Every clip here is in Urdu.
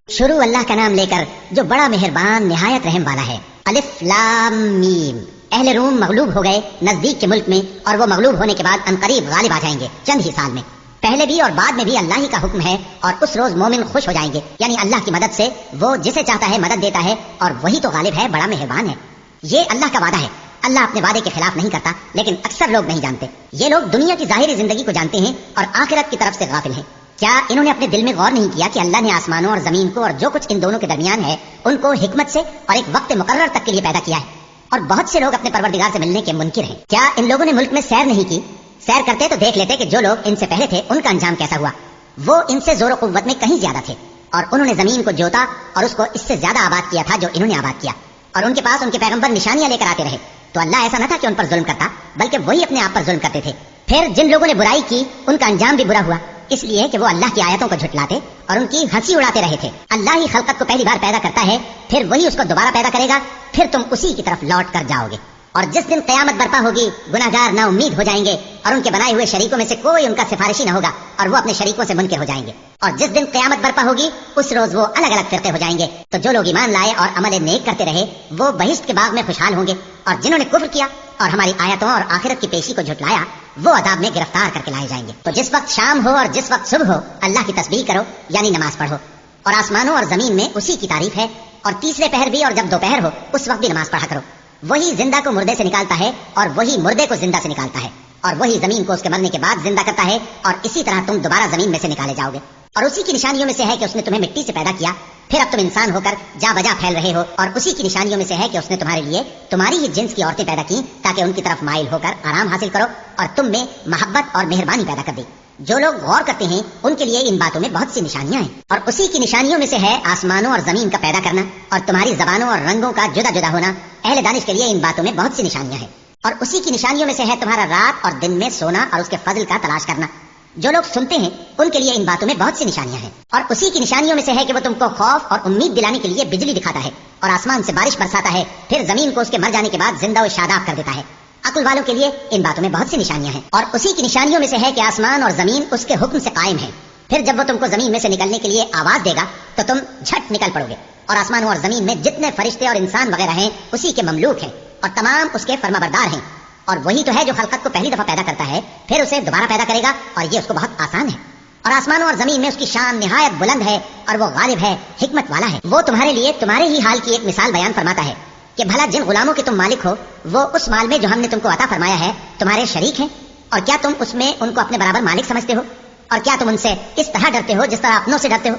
شروع اللہ کا نام لے کر جو بڑا مہربان نہایت رحم والا ہے۔ الف لام میم۔ اہل روم مغلوب ہو گئے نزدیک کے ملک میں، اور وہ مغلوب ہونے کے بعد عنقریب غالب آ جائیں گے چند ہی سال میں۔ پہلے بھی اور بعد میں بھی اللہ ہی کا حکم ہے، اور اس روز مومن خوش ہو جائیں گے، یعنی اللہ کی مدد سے وہ جسے چاہتا ہے مدد دیتا ہے، اور وہی تو غالب ہے، بڑا مہربان ہے۔ یہ اللہ کا وعدہ ہے۔ اللہ اپنے وعدے کے خلاف نہیں کرتا، لیکن اکثر لوگ نہیں جانتے۔ یہ لوگ دنیا کی ظاہری زندگی کو جانتے ہیں اور آخرت کی طرف سے غافل ہیں۔ کیا انہوں نے اپنے دل میں غور نہیں کیا کہ اللہ نے آسمانوں اور زمین کو اور جو کچھ ان دونوں کے درمیان ہے ان کو حکمت سے اور ایک وقت مقرر تک کے لیے پیدا کیا ہے؟ اور بہت سے لوگ اپنے پروردگار سے ملنے کے منکر ہیں۔ کیا ان لوگوں نے ملک میں سیر نہیں کی؟ سیر کرتے تو دیکھ لیتے کہ جو لوگ ان سے پہلے تھے ان کا انجام کیسا ہوا۔ وہ ان سے زور و قوت میں کہیں زیادہ تھے، اور انہوں نے زمین کو جوتا اور اس کو اس سے زیادہ آباد کیا تھا جو انہوں نے آباد کیا، اور ان کے پاس ان کے پیغمبر نشانیاں لے کر آتے رہے۔ تو اللہ ایسا نہ تھا کہ ان پر ظلم کرتا، بلکہ وہی اپنے آپ پر ظلم کرتے تھے۔ پھر جن لوگوں نے برائی کی ان کا انجام بھی برا ہوا، اس لیے کہ وہ اللہ کی آیتوں کو جھٹلاتے اور ان کی ہنسی اڑاتے رہے تھے۔ اللہ ہی خلقت کو پہلی بار پیدا کرتا ہے، پھر وہی اس کو دوبارہ پیدا کرے گا، پھر تم اسی کی طرف لوٹ کر جاؤ گے۔ اور جس دن قیامت برپا ہوگی گناہگار نا امید ہو جائیں گے، اور ان کے بنائے ہوئے شریکوں میں سے کوئی ان کا سفارشی نہ ہوگا، اور وہ اپنے شریکوں سے منکر ہو جائیں گے۔ اور جس دن قیامت برپا ہوگی اس روز وہ الگ الگ فرقے ہو جائیں گے۔ تو جو لوگ ایمان لائے اور عمل نیک کرتے رہے وہ بہشت کے باغ میں خوشحال ہوں گے، اور جنہوں نے کفر کیا اور ہماری آیتوں اور آخرت کی پیشی کو جھٹلایا وہ عذاب میں گرفتار کر کے لائے جائیں گے۔ تو جس وقت شام ہو اور جس وقت صبح ہو اللہ کی تسبیح کرو، یعنی نماز پڑھو، اور آسمانوں اور زمین میں اسی کی تعریف ہے۔ اور تیسرے پہر بھی اور جب دوپہر ہو اس وقت بھی نماز پڑھا کرو۔ وہی زندہ کو مردے سے نکالتا ہے اور وہی مردے کو زندہ سے نکالتا ہے، اور وہی زمین کو اس کے مرنے کے بعد زندہ کرتا ہے، اور اسی طرح تم دوبارہ زمین میں سے نکالے جاؤ گے۔ اور اسی کی نشانیوں میں سے ہے کہ اس نے تمہیں مٹی سے پیدا کیا، پھر اب تم انسان ہو کر جا بجا پھیل رہے ہو۔ اور اسی کی نشانیوں میں سے ہے کہ اس نے تمہارے لیے تمہاری ہی جنس کی عورتیں پیدا کی تاکہ ان کی طرف مائل ہو کر آرام حاصل کرو، اور تم میں محبت اور مہربانی پیدا کر دی۔ جو لوگ غور کرتے ہیں ان کے لیے ان باتوں میں بہت سی نشانیاں ہیں۔ اور اسی کی نشانیوں میں سے ہے آسمانوں اور زمین کا پیدا کرنا، اور تمہاری زبانوں اور رنگوں کا جدا جدا ہونا۔ اہل دانش کے لیے ان باتوں میں بہت سی نشانیاں ہیں۔ اور اسی کی نشانیوں میں سے ہے تمہارا رات اور دن میں سونا اور اس کے فضل کا تلاش کرنا۔ جو لوگ سنتے ہیں ان کے لیے ان باتوں میں بہت سی نشانیاں ہیں۔ اور اسی کی نشانیوں میں سے ہے کہ وہ تم کو خوف اور امید دلانے کے لیے بجلی دکھاتا ہے، اور آسمان سے بارش برساتا ہے، پھر زمین کو اس کے مر جانے کے بعد زندہ و شاداب کر دیتا ہے۔ عقل والوں کے لیے ان باتوں میں بہت سی نشانیاں ہیں۔ اور اسی کی نشانیوں میں سے ہے کہ آسمان اور زمین اس کے حکم سے قائم ہے، پھر جب وہ تم کو زمین میں سے نکلنے کے لیے آواز دے گا تو تم جھٹ نکل پڑو گے۔ اور آسمانوں اور زمین میں جتنے فرشتے اور انسان وغیرہ ہیں اسی کے مملوک ہیں، اور تمام اس کے فرما بردار ہیں۔ اور وہی تو ہے جو خلقت کو پہلی دفعہ پیدا کرتا ہے، پھر اسے دوبارہ پیدا کرے گا، اور یہ اس کو بہت آسان ہے۔ اور آسمانوں اور زمین میں اس کی شان نہایت بلند ہے، اور وہ غالب ہے، حکمت والا ہے۔ وہ تمہارے لیے تمہارے ہی حال کی ایک مثال بیان فرماتا ہے کہ بھلا جن غلاموں کے تم مالک ہو وہ اس مال میں جو ہم نے تم کو عطا فرمایا ہے تمہارے شریک ہیں، اور کیا تم اس میں ان کو اپنے برابر مالک سمجھتے ہو؟ اور کیا تم ان سے اس طرح ڈرتے ہو جس طرح اپنوں سے ڈرتے ہو؟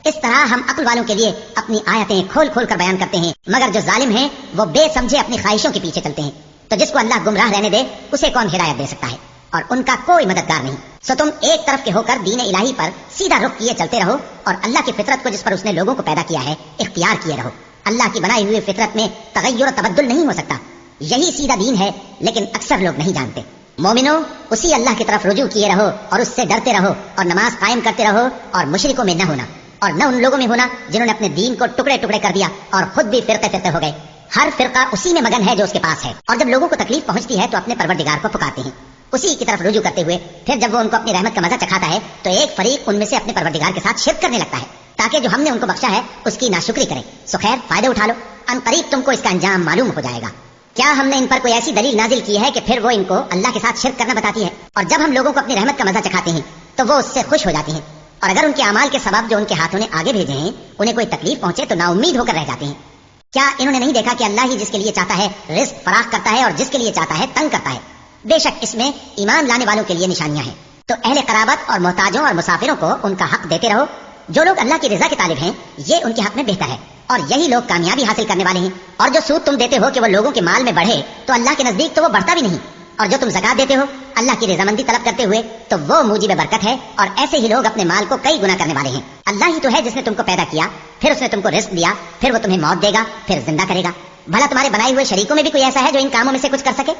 اس طرح ہم عقل والوں کے لیے اپنی آیتیں کھول کھول کر بیان کرتے ہیں، مگر جو ظالم ہیں وہ بے سمجھے اپنی خواہشوں کے پیچھے چلتے ہیں۔ تو جس کو اللہ گمراہ رہنے دے اسے کون ہدایت دے سکتا ہے؟ اور ان کا کوئی مددگار نہیں۔ سو تم ایک طرف کے ہو کر دین الہی پر سیدھا رخ کیے چلتے رہو، اور اللہ کی فطرت کو جس پر اس نے لوگوں کو پیدا کیا ہے اختیار کیے رہو۔ اللہ کی بنائی ہوئی فطرت میں تغیر و تبدل نہیں ہو سکتا، یہی سیدھا دین ہے، لیکن اکثر لوگ نہیں جانتے۔ مومنو، اسی اللہ کی طرف رجوع کیے رہو اور اس سے ڈرتے رہو، اور نماز قائم کرتے رہو، اور مشرکوں میں نہ ہونا، اور نہ ان لوگوں میں ہونا جنہوں نے اپنے دین کو ٹکڑے ٹکڑے کر دیا اور خود بھی فرقے فرقے ہو گئے۔ ہر فرقہ اسی میں مگن ہے جو اس کے پاس ہے، اور جب لوگوں کو تکلیف پہنچتی ہے تو اپنے پروردگار کو پکارتے ہیں اسی کی طرف رجوع کرتے ہوئے۔ پھر جب وہ ان کو اپنی رحمت کا مزہ چکھاتا ہے تو ایک فریق ان میں سے اپنے پروردگار کے ساتھ شرک کرنے لگتا ہے تاکہ جو ہم نے ان کو بخشا ہے اس کی ناشکری کریں۔ سو خیر، فائدے اٹھا لو، ان قریب تم کو اس کا انجام معلوم ہو جائے گا۔ کیا ہم نے ان پر کوئی ایسی دلیل نازل کی ہے کہ پھر وہ ان کو اللہ کے ساتھ شرک کرنا بتاتی ہے؟ اور جب ہم لوگوں کو اپنی رحمت کا مزہ چکھاتے ہیں تو وہ اس سے خوش ہو جاتے ہیں، اور اگر ان کے اعمال کے سبب جو ان کے ہاتھوں نے آگے بھیجے ہیں انہیں کوئی تکلیف پہنچے تو نا امید ہو کر رہ جاتے ہیں۔ کیا انہوں نے نہیں دیکھا کہ اللہ ہی جس کے لیے چاہتا ہے رزق فراخ کرتا ہے اور جس کے لیے چاہتا ہے تنگ کرتا ہے؟ بے شک اس میں ایمان لانے والوں کے لیے نشانیاں ہیں۔ تو اہل قرابت اور محتاجوں اور مسافروں کو ان کا حق دیتے رہو۔ جو لوگ اللہ کی رضا کے طالب ہیں یہ ان کے حق میں بہتر ہے، اور یہی لوگ کامیابی حاصل کرنے والے ہیں۔ اور جو سود تم دیتے ہو کہ وہ لوگوں کے مال میں بڑھے تو اللہ کے نزدیک تو وہ بڑھتا بھی نہیں، اور جو تم زکات دیتے ہو اللہ کی رضامندی طلب کرتے ہوئے تو وہ موجب برکت ہے، اور ایسے ہی لوگ اپنے مال کو کئی گنا کرنے والے ہیں۔ اللہ ہی تو ہے جس نے تم کو پیدا کیا، پھر اس نے تم کو رزق دیا، پھر وہ تمہیں موت دے گا، پھر زندہ کرے گا۔ بھلا تمہارے بنائے ہوئے شریکوں میں بھی کوئی ایسا ہے جو ان کاموں میں سے کچھ کر سکے؟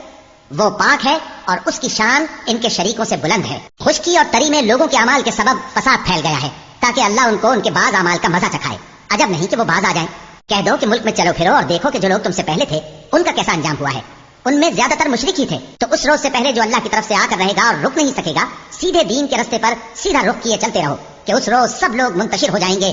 وہ پاک ہے اور اس کی شان ان کے شریکوں سے بلند ہے۔ خشکی اور تری میں لوگوں کے اعمال کے سبب فساد پھیل گیا ہے تاکہ اللہ ان کو ان کے بعض اعمال کا مزہ چکھائے۔ عجب نہیں کہ وہ باز آ جائیں۔ کہہ دو کہ ملک میں چلو پھرو اور دیکھو کہ جو لوگ تم سے پہلے تھے ان کا کیسا انجام ہوا ہے۔ ان میں زیادہ تر مشرک ہی تھے، تو اس روز سے پہلے جو اللہ کی طرف سے آ کر رہے گا اور رک نہیں سکے گا، سیدھے دین کے رستے پر سیدھا رخ کیے چلتے رہو کہ اس روز سب لوگ منتشر ہو جائیں گے